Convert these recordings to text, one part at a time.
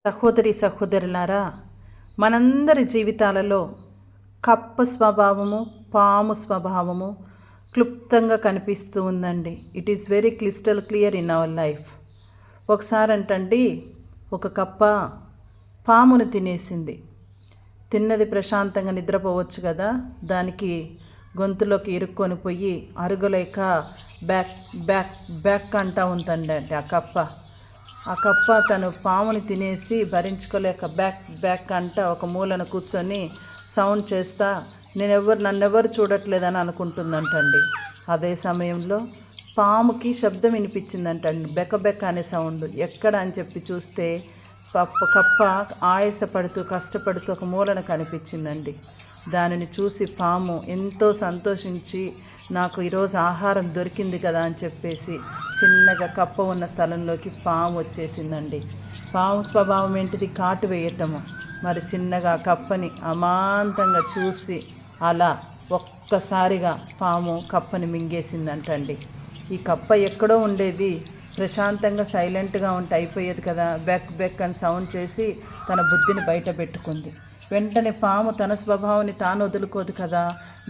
సహోదరి సహోదరులారా, మనందరి జీవితాలలో కప్ప స్వభావము, పాము స్వభావము క్లుప్తంగా కనిపిస్తూ ఉందండి. It is very clear in our life. ఒకసారి అంటండి, ఒక కప్ప పామును తినేసింది. తిన్నది ప్రశాంతంగా నిద్రపోవచ్చు కదా, దానికి గొంతులోకి ఇరుక్కొని పోయి అరుగలేక బ్యాక్ బ్యాక్ బ్యాక్ అంటూ ఉందండి ఆ కప్ప తను పాముని తినేసి భరించుకోలేక బ్యాక్ బ్యాక్ అంట ఒక మూలన కూర్చొని సౌండ్ చేస్తా నన్నెవరు చూడట్లేదని అనుకుంటుందంటండి. అదే సమయంలో పాముకి శబ్దం వినిపించిందంటండి, బెక్క బెక్క అనే సౌండ్. ఎక్కడ అని చెప్పి చూస్తే కప్ప ఆయాసపడుతూ కష్టపడుతూ ఒక మూలన కనిపించిందండి. దానిని చూసి పాము ఎంతో సంతోషించి, నాకు ఈరోజు ఆహారం దొరికింది కదా అని చెప్పేసి చిన్నగా కప్ప ఉన్న స్థలంలోకి పాము వచ్చేసిందండి. పాము స్వభావం ఏంటిది? కాటు వేయటము. మరి చిన్నగా కప్పని అమాంతంగా చూసి అలా ఒక్కసారిగా పాము కప్పని మింగేసిందంటండి. ఈ కప్ప ఎక్కడో ఉండేది, ప్రశాంతంగా సైలెంట్గా ఉంటే అయిపోయేది కదా, బెక్ బెక్ అని సౌండ్ చేసి తన బుద్ధిని బయట పెట్టుకుంది. వెంటనే పాము తన స్వభావాన్ని తాను వదులుకోదు కదా,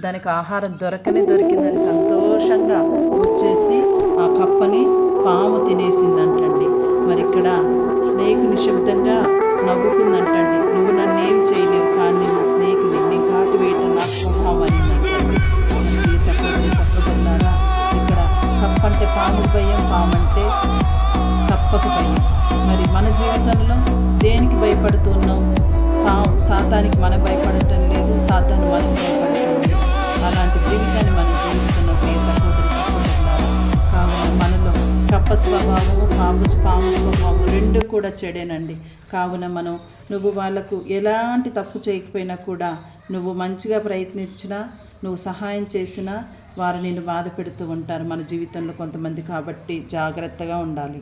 దానికి ఆహారం దొరికిందని సంతోషంగా వచ్చేసి ఆ కప్పని పాము తినేసిందంటండి. మరి ఇక్కడ స్నేక్ నిశ్శబ్దంగా నవ్వుకుందంటండి, నువ్వు నన్ను ఏం చేయలేవు, కానీ నువ్వు స్నేక్ని, నీ కాటు వేయటం నా స్వభావం అనిందంటండి. సపోతున్నారా, ఇక్కడ కప్ప అంటే పాముకు భయం, పాము అంటే కప్పకు భయం. మరి మన జీవితంలో దేనికి భయపడుతున్నాం? సాతానికి మనం భయపడటం లేదు, సాతాను మనం భయపడటం లేదు. అలాంటి జీవితాన్ని మనం జీవిస్తున్నాం సహోదరులారా. కావున మనలో కప్ప స్వభావము, పాము స్వభావము రెండు కూడా చెడేనండి. కావున నువ్వు వాళ్ళకు ఎలాంటి తప్పు చేయకపోయినా కూడా, నువ్వు మంచిగా ప్రయత్నించినా, నువ్వు సహాయం చేసినా వారు నిన్ను బాధ పెడుతూ ఉంటారు మన జీవితంలో కొంతమంది. కాబట్టి జాగ్రత్తగా ఉండాలి.